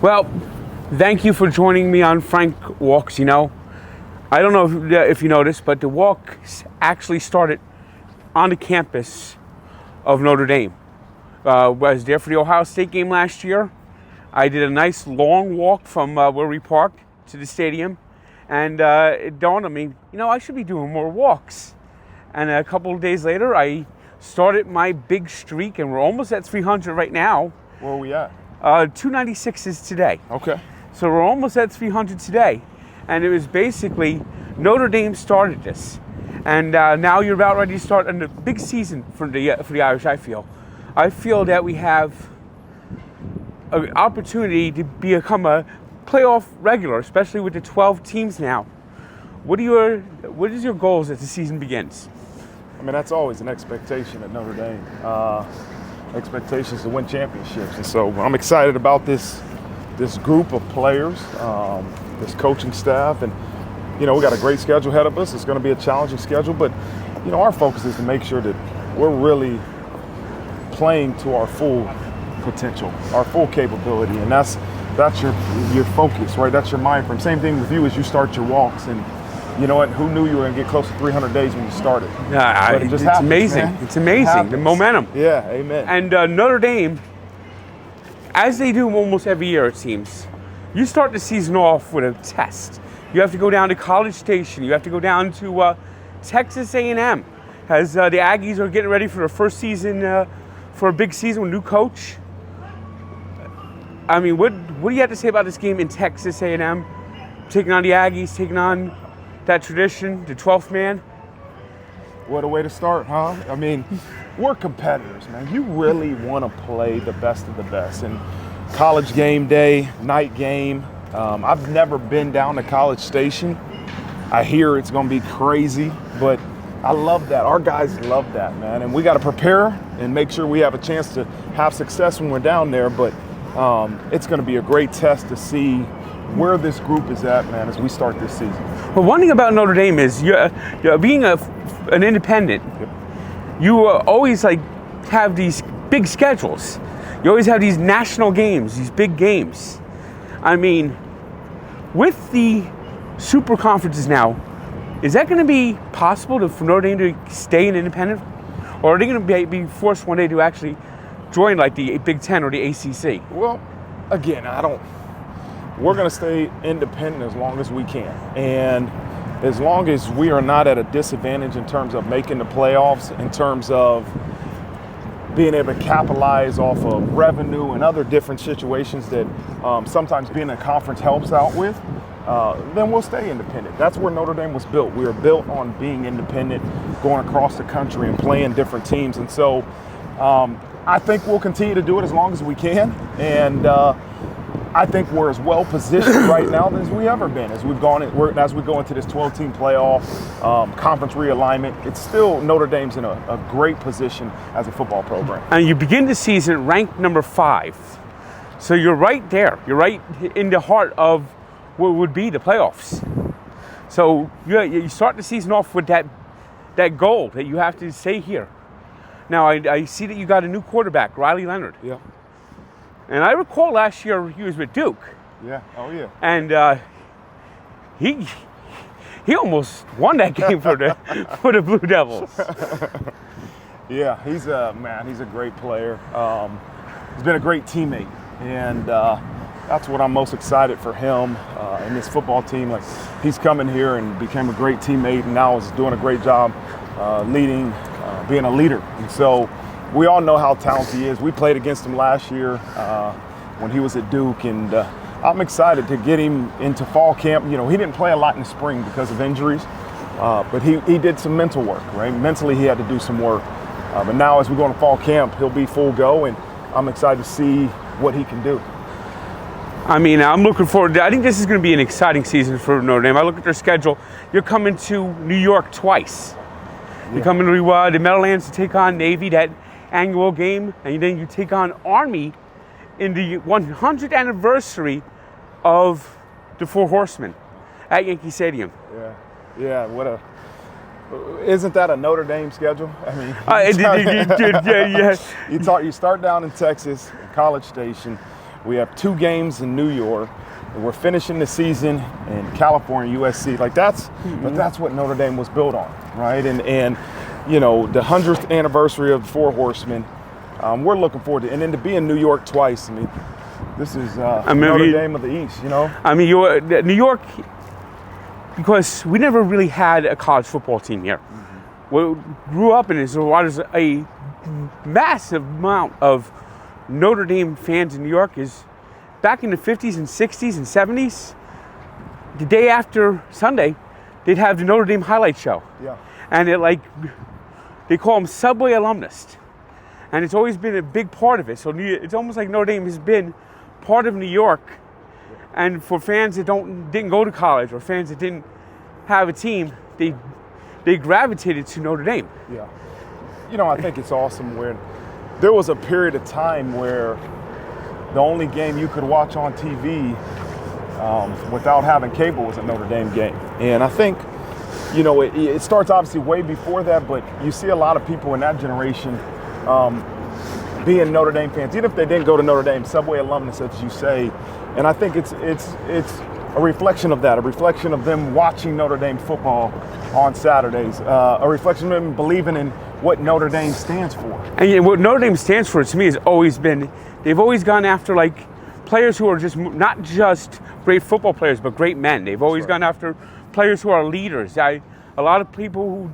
Well, thank you for joining me on Frank Walks. You know, I don't know if you noticed, but the walks actually started on the campus of Notre Dame. I was there for the Ohio State game last year. I did a nice long walk from where we parked to the stadium, and it dawned on me, you know, I should be doing more walks. And a couple of days later, I started my big streak, and we're almost at 300 right now. Where are we at? 296 is today. Okay. So we're almost at 300 today. And it was basically Notre Dame started this. And now you're about ready to start a big season for the Irish, I feel. I feel that we have an opportunity to become a playoff regular, especially with the 12 teams now. What is your goals as the season begins? I mean, that's always an expectation at Notre Dame. Expectations to win championships. And so I'm excited about this group of players, this coaching staff. And, you know, we got a great schedule ahead of us. It's going to be a challenging schedule. But, you know, our focus is to make sure that we're really playing to our full potential, our full capability. And that's your focus, right? That's your mind frame. Same thing with you as you start your walks. And you know what? Who knew you were going to get close to 300 days when you started? It's happens, amazing. Man. It's amazing. The momentum. Yeah, amen. And Notre Dame, as they do almost every year, it seems, you start the season off with a test. You have to go down to College Station. You have to go down to Texas A&M, as the Aggies are getting ready for their first season, for a big season with a new coach. I mean, what do you have to say about this game in Texas A&M? Taking on the Aggies, taking on that tradition, the 12th man? What a way to start, huh? I mean, we're competitors, man. You really want to play the best of the best. And college game day, night game. I've never been down to College Station. I hear it's going to be crazy, but I love that. Our guys love that, man. And we got to prepare and make sure we have a chance to have success when we're down there. But it's going to be a great test to see where this group is at, man, as we start this season. Well, one thing about Notre Dame is you're being an independent. Yep. You always have these big schedules. You always have these national games, these big games. I mean, with the super conferences now, is that going to be possible for Notre Dame to stay an independent, or are they going to be forced one day to actually join like the Big Ten or the ACC? Well, again, we're going to stay independent as long as we can. And as long as we are not at a disadvantage in terms of making the playoffs, in terms of being able to capitalize off of revenue and other different situations that sometimes being a conference helps out with, then we'll stay independent. That's where Notre Dame was built. We were built on being independent, going across the country and playing different teams. And so I think we'll continue to do it as long as we can. And I think we're as well positioned right now as we ever been. As we go into this 12-team playoff, conference realignment, it's still Notre Dame's in a great position as a football program. And you begin the season ranked number 5. So you're right there. You're right in the heart of what would be the playoffs. So you start the season off with that goal that you have to stay here. Now, I see that you got a new quarterback, Riley Leonard. Yeah. And I recall last year he was with Duke. Yeah. Oh, yeah. And he almost won that game for the Blue Devils. Yeah, he's a great player. He's been a great teammate, and that's what I'm most excited for him and this football team. Like, he's coming here and became a great teammate, and now is doing a great job leading, being a leader. And so we all know how talented he is. We played against him last year when he was at Duke, and I'm excited to get him into fall camp. You know, he didn't play a lot in the spring because of injuries, but he did some mental work, right? Mentally, he had to do some work. But now as we go into fall camp, he'll be full go, and I'm excited to see what he can do. I mean, I'm looking forward to, I think this is going to be an exciting season for Notre Dame. I look at their schedule. You're coming to New York twice. Yeah. You're coming to the Meadowlands to take on Navy, that annual game, and then you take on Army in the 100th anniversary of the Fourhorseman at Yankee Stadium. Yeah. Isn't that a Notre Dame schedule? I mean, yeah. you start down in Texas, College Station, We have 2 games in New York. And we're finishing the season in California, USC. Like but that's what Notre Dame was built on, right? And you know, the 100th anniversary of the Fourhorseman, we're looking forward to, and then to be in New York twice. I mean, this is Notre Dame of the East, you know? I mean, New York, because we never really had a college football team here. What grew up in is was a massive amount of Notre Dame fans in New York is back in the 50s and 60s and 70s, the day after Sunday, they'd have the Notre Dame highlight show. Yeah. And they call them Subway alumnus. And it's always been a big part of it. So it's almost like Notre Dame has been part of New York. And for fans that didn't go to college or fans that didn't have a team, they gravitated to Notre Dame. Yeah. You know, I think it's awesome where there was a period of time where the only game you could watch on TV without having cable was a Notre Dame game. And I think, you know, it starts obviously way before that, but you see a lot of people in that generation being Notre Dame fans, even if they didn't go to Notre Dame, Subway alumnus, as you say. And I think it's a reflection of that, a reflection of them watching Notre Dame football on Saturdays, a reflection of them believing in what Notre Dame stands for. And what Notre Dame stands for to me has always been, they've always gone after like players who are just not just great football players, but great men. They've always gone after players who are leaders. A lot of people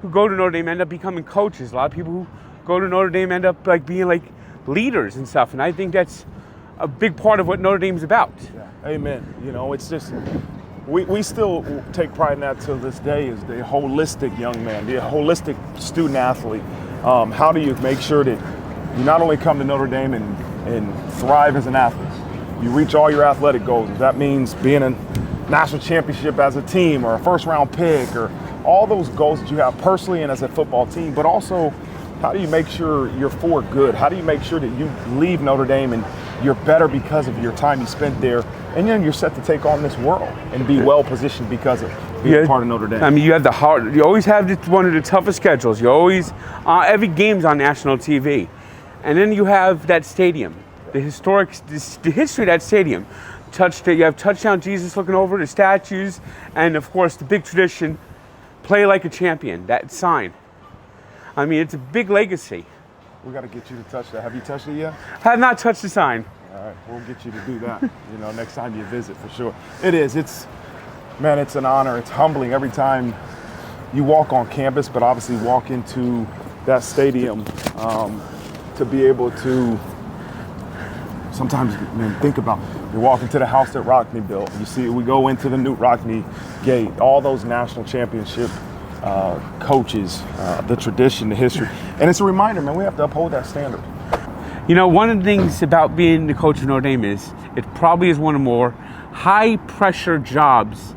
who go to Notre Dame end up becoming coaches. A lot of people who go to Notre Dame end up like being like leaders and stuff. And I think that's a big part of what Notre Dame's about. Yeah. Amen. You know, it's just, we still take pride in that till this day, is the holistic young man, the holistic student athlete. How do you make sure that you not only come to Notre Dame and thrive as an athlete, you reach all your athletic goals. If that means being a national championship as a team or a first round pick or all those goals that you have personally and as a football team, but also how do you make sure you're for good? How do you make sure that you leave Notre Dame and you're better because of your time you spent there, and then you're set to take on this world and be well positioned because of being part of Notre Dame? I mean, you have you always have one of the toughest schedules. You always, every game's on national TV. And then you have that stadium, the history of that stadium. You have touchdown Jesus looking over, the statues, and of course the big tradition, play like a champion, that sign. I mean, it's a big legacy. We got to get you to touch that. Have you touched it yet? I have not touched the sign. All right, we'll get you to do that, you know, next time you visit for sure. It is, it's an honor. It's humbling every time you walk on campus, but obviously walk into that stadium to be able to sometimes think about, you're walking to the house that Rockne built. You see, we go into the new Rockne gate, all those national championship coaches, the tradition, the history. And it's a reminder, man, we have to uphold that standard. You know, one of the things about being the coach of Notre Dame is it probably is one of the more high-pressure jobs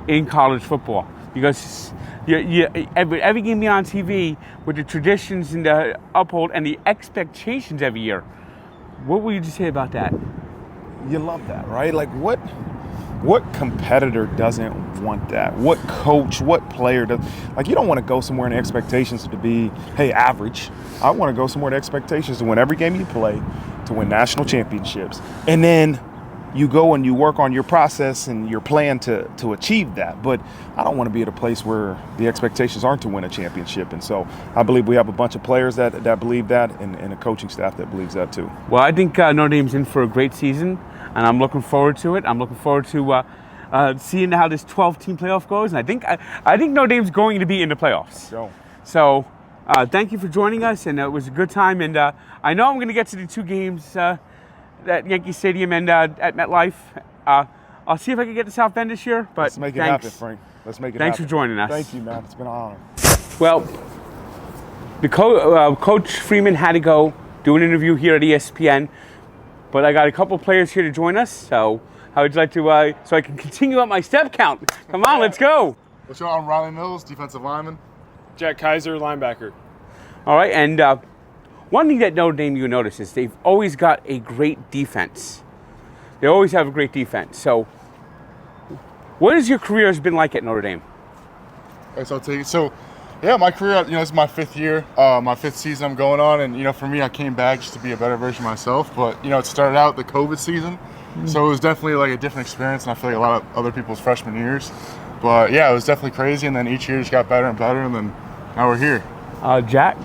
in college football, because every game you're on TV with the traditions and the uphold and the expectations every year. What would you say about that? You love that, right? Like what competitor doesn't want that? What coach, what player does? Like, you don't want to go somewhere and expectations to be, hey, average. I want to go somewhere to expectations to win every game you play, to win national championships. And then you go and you work on your process and your plan to achieve that. But I don't want to be at a place where the expectations aren't to win a championship. And so I believe we have a bunch of players that believe that, and a coaching staff that believes that too. Well, I think Notre Dame's in for a great season, and I'm looking forward to it. I'm looking forward to seeing how this 12-team playoff goes. And I think Notre Dame's going to be in the playoffs. So thank you for joining us, and it was a good time. And I know I'm going to get to the 2 games at Yankee Stadium and at MetLife. I'll see if I can get to South Bend this year. But let's make it happen, Frank. Let's make it Thanks happen. for joining us. Thank you, man. It's been an honor. Well, the Coach Freeman had to go do an interview here at ESPN, but I got a couple players here to join us. So how would you like to, so I can continue up my step count? Come on, let's go. What's your name? I'm rylie-mills, defensive lineman. Jack-kiser, linebacker. All right, and one thing that Notre Dame you notice is they've always got a great defense. They always have a great defense. So what has your career been like at Notre Dame? Okay, so I'll tell you. So Yeah, my career, this is my 5th year, my 5th season I'm going on. And, for me, I came back just to be a better version of myself. But, it started out the COVID season. So it was definitely like a different experience. And I feel like a lot of other people's freshman years. But, yeah, it was definitely crazy. And then each year just got better and better. And then now we're here. Jack?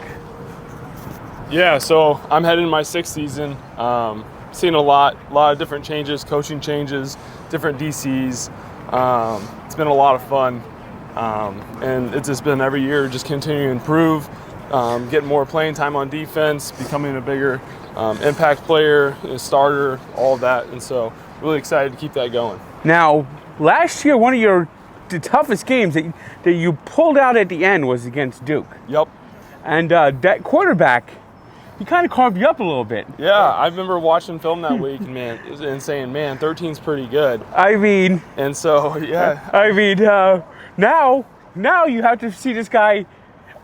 Yeah, so I'm heading to my 6th season. Seen a lot of different changes, coaching changes, different DCs. It's been a lot of fun. And it's just been every year just continuing to improve, getting more playing time on defense, becoming a bigger impact player, a starter, all of that. And so really excited to keep that going. Now, last year, one of the toughest games that you pulled out at the end was against Duke. Yep. And that quarterback, he kind of carved you up a little bit. Yeah, I remember watching film that week and saying, man, 13's pretty good. I mean... And so, yeah. I mean, now you have to see this guy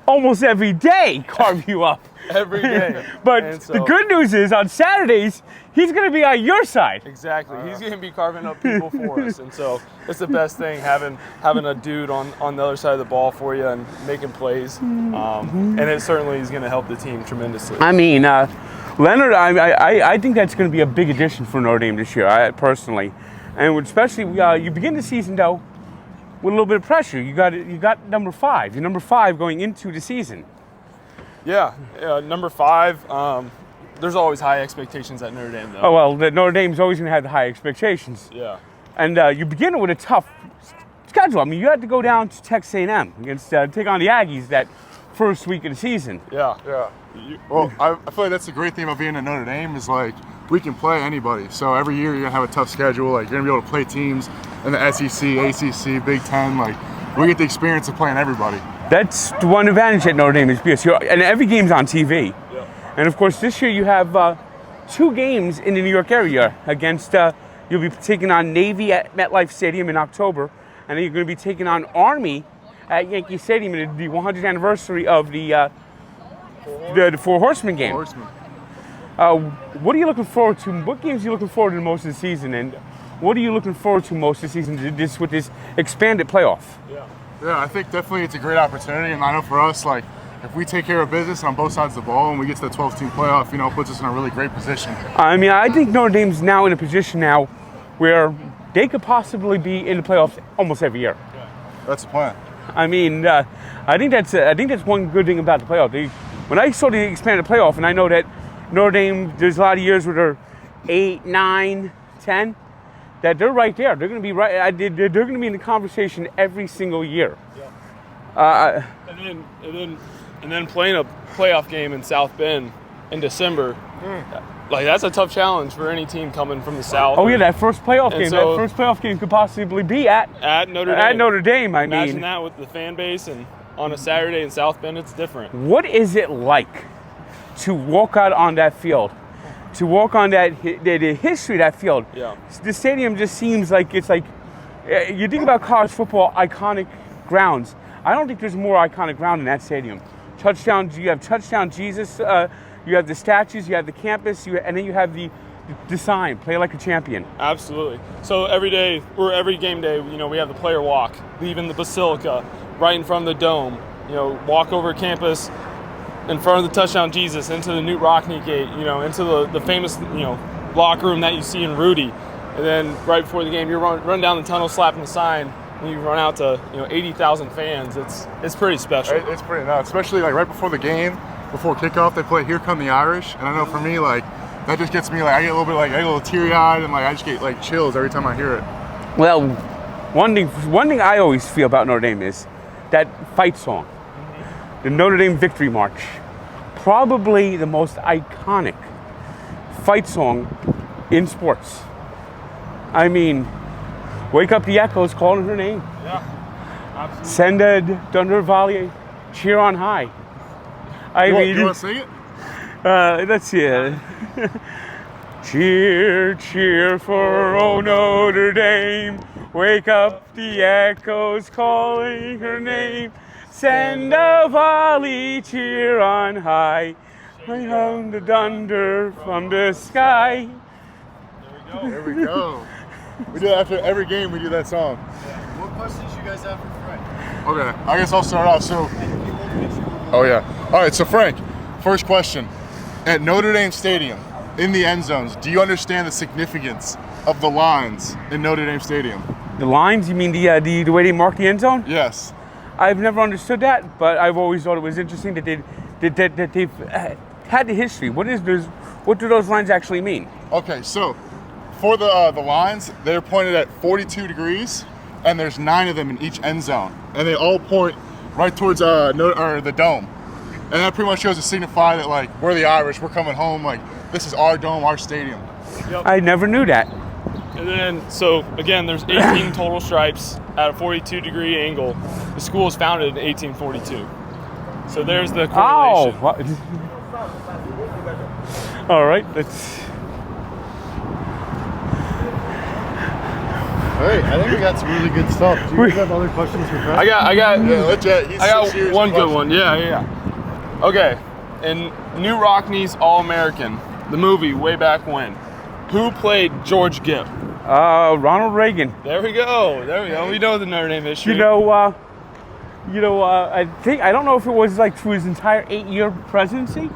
almost every day carve you up. Every day. But the good news is, on Saturdays, he's going to be on your side. Exactly. He's going to be carving up people for us. And so it's the best thing, having a dude on the other side of the ball for you and making plays. And it certainly is going to help the team tremendously. I mean, Leonard, I think that's going to be a big addition for Notre Dame this year, personally. And especially, you begin the season, though, with a little bit of pressure. You got number 5. You're number 5 going into the season. Yeah, number 5. There's always high expectations at Notre Dame, though. Oh, well, Notre Dame's always going to have the high expectations. Yeah. And you begin with a tough schedule. I mean, you had to go down to Texas A&M against take on the Aggies that first week of the season. Yeah. Well, I feel like that's the great thing about being at Notre Dame is, like, we can play anybody. So every year you're going to have a tough schedule. Like, you're going to be able to play teams in the SEC, ACC, Big Ten. Like, we get the experience of playing everybody. That's the one advantage at Notre Dame is because and every game's on TV. Yeah. And, of course, this year you have 2 games in the New York area against you'll be taking on Navy at MetLife Stadium in October, and then you're going to be taking on Army at Yankee Stadium in the 100th anniversary of the Fourhorseman Game. What are you looking forward to? What games are you looking forward to most of the season, and what are you looking forward to most of the season with this expanded playoff? Yeah, I think definitely it's a great opportunity, and I know for us, like, if we take care of business on both sides of the ball and we get to the 12-team playoff, it puts us in a really great position. I mean, I think Notre Dame's now in a position now where they could possibly be in the playoffs almost every year. That's the plan. I mean, I think that's one good thing about the playoff. When I saw the expanded playoff, and I know that Notre Dame, there's a lot of years where they're 8, 9, 10, that they're right there. They're going to be right. They're going to be in the conversation every single year. Yeah. And then playing a playoff game in South Bend in December, like, that's a tough challenge for any team coming from the South. Oh yeah, that first playoff game. So, that first playoff game could possibly be at Notre Dame. At Notre Dame. Imagine that with the fan base, and on a Saturday in South Bend, it's different. What is it like to walk out on that field? To walk on the history of that field. Yeah. The stadium just seems like it's like, you think about college football iconic grounds. I don't think there's more iconic ground in that stadium. You have Touchdown Jesus, you have the statues, you have the campus, and then you have the sign, play like a champion. Absolutely. So every game day, we have the player walk, leaving the Basilica, right in front of the dome, walk over campus, in front of the Touchdown Jesus, into the Newt Rockne gate, into the famous, locker room that you see in Rudy. And then right before the game, you run down the tunnel, slapping the sign, and you run out to 80,000 fans. It's pretty special. It's pretty nuts, especially like right before the game, before kickoff, they play "Here Come the Irish," and I know for me, like, that just gets me, like, I get a little bit, like, I get a little teary-eyed, and, like, I just get, like, chills every time I hear it. Well, one thing I always feel about Notre Dame is that fight song, the Notre Dame Victory March, probably the most iconic fight song in sports. I mean, wake up the echoes calling her name. Yeah, absolutely. Send a thunder volley, cheer on high. You want to sing it? Let's see it. Cheer, cheer for old Notre Dame. Wake up the echoes calling her name. Send a volley, cheer on high. I hung the thunder from the sky. There we go. We do that after every game. We do that song. What questions you guys have for Frank? Okay, I guess I'll start off. So, Oh, yeah. All right, so Frank, first question. At Notre Dame Stadium, in the end zones, do you understand the significance of the lines in Notre Dame Stadium? The lines? You mean the way they mark the end zone? Yes. I've never understood that, but I've always thought it was interesting that they've had the history. What do those lines actually mean? Okay, so for the lines, they're pointed at 42 degrees, and there's 9 of them in each end zone, and they all point right towards the dome, and that pretty much goes to signify that like we're the Irish, we're coming home, like this is our dome, our stadium. Yep. I never knew that. And then, so again, there's 18 total stripes at a 42-degree angle. The school was founded in 1842. So there's the correlation. All right, let's. Hey, I think we got some really good stuff. Do you guys have other questions for Frank? I got Yeah, one good one. Yeah. Okay, in New Rockney's All-American, the movie way back when, who played George Gipp? Ronald Reagan. There we go. We know the Notre Dame history. I don't know if it was like through his entire 8-year presidency.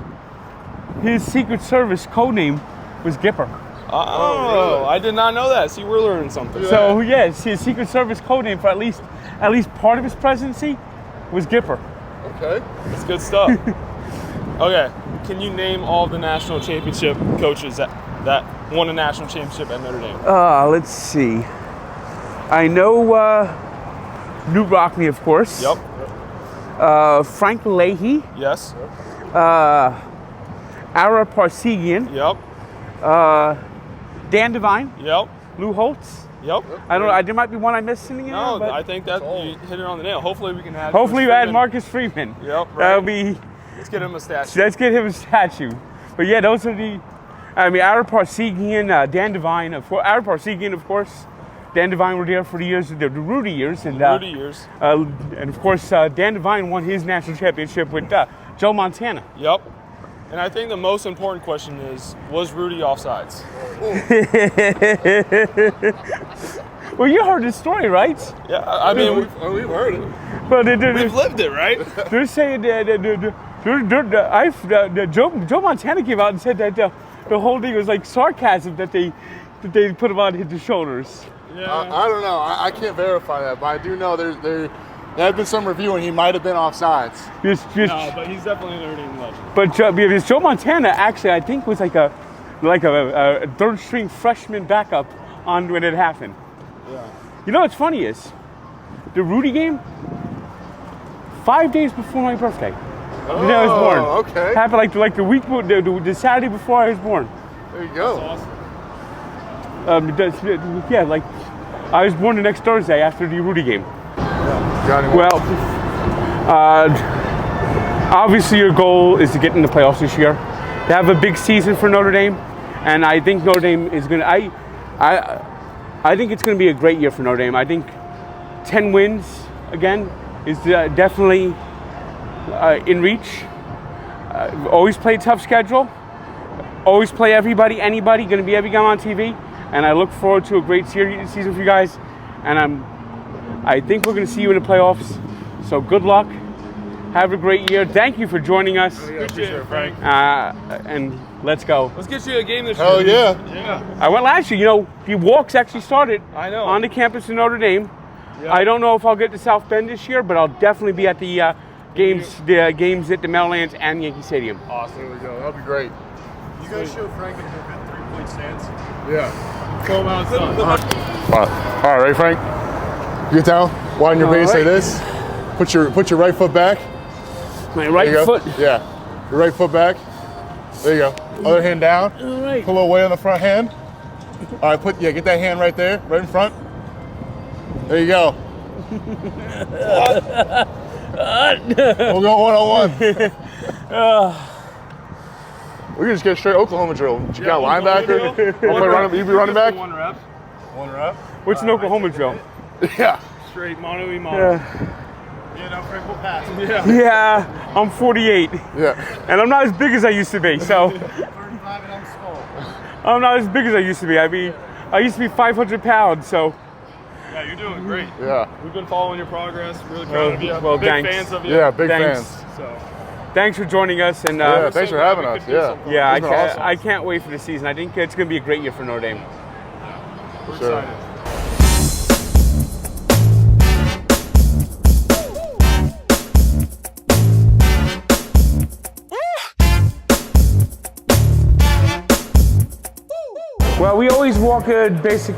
His Secret Service code name was Gipper. Oh, really? I did not know that. See, we're learning something. So yes, his Secret Service code name for at least part of his presidency was Gipper. Okay. That's good stuff. Okay, can you name all the national championship coaches that won a national championship at Notre Dame? Let's see. I know Knute Rockne, of course. Yep. Frank Leahy. Yes. Ara Parsegian. Yep. Dan Devine. Yep. Lou Holtz. Yep. I don't know. There might be one I'm missing in No, there, but I think that you hit it on the nail. Hopefully we can add. hopefully you Freeman. add Marcus Freeman. Yep. Right. That'll be. Let's get him a statue. Let's get him a statue. But yeah, those are the. I mean, Ara Parsegian, Dan Devine. Ara Parsegian, of course. Dan Devine were there for the years, the Rudy years, and Rudy years. and of course Dan Devine won his national championship with Joe Montana. Yep. And I think the most important question is, was Rudy offsides? Well, you heard the story, right? Yeah, I mean, we've heard it. But We've lived it, right? they're saying that Joe Montana came out and said that the whole thing was like sarcasm that they put him on his shoulders. Yeah. I don't know. I can't verify that, but I do know there had been some review and he might have been offsides. No, but he's definitely a Notre Dame legend. But because Joe Montana actually, I think, was like a third string freshman backup on when it happened. Yeah. You know what's funny is the Rudy game 5 days before my birthday. The day I was born. Okay. Happened like the week, the Saturday before I was born. There you go. That's awesome. Yeah, like I was born the next Thursday after the Rudy game. Got him. Well, obviously your goal is to get in the playoffs this year, to have a big season for Notre Dame, and I think Notre Dame is going to. I think it's going to be a great year for Notre Dame. I think 10 wins again is definitely in reach. Always play a tough schedule. Always play anybody. Going to be every game on TV. And I look forward to a great season for you guys. And I think we're going to see you in the playoffs. So good luck. Have a great year. Thank you for joining us. Appreciate it, Frank. And let's go. Let's get you a game this year. Hell yeah. Yeah. I went last year. You know, the walks actually started I know. on the campus in Notre Dame. Yeah. I don't know if I'll get to South Bend this year, but I'll definitely be at the games at the Meadowlands and Yankee Stadium. Awesome. There we go. That'll be great. You guys show Frank a good 3-point stance? Yeah. Go outside. All right, ready, Frank? You get down, widen your base like this. Put your right foot back. My There right you go. foot. Yeah. Your right foot back. There you go. Other hand down. All right. Pull away on the front hand. All right, get that hand right there, right in front. There you go. We'll go one-on-one. We can just get straight Oklahoma drill. You got linebacker. You be running back. One rep. One rep. What's an Oklahoma drill? Yeah. Straight mono-e-mono. Yeah, no, Frank will pass. Yeah. Yeah, I'm 48, Yeah. and I'm not as big as I used to be. So 35 and I'm small. I'm not as big as I used to be. I mean, I used to be 500 pounds. So Yeah, you're doing great. Yeah. We've been following your progress. Really proud of you. well, Big thanks. fans of you. Yeah. Big Thanks. fans. So Thanks for joining us. And Yeah, thanks for having us. Yeah. yeah, It's been awesome. I can't wait for the season. I think it's going to be a great year for Notre Dame. For sure. Well, we always walk a basic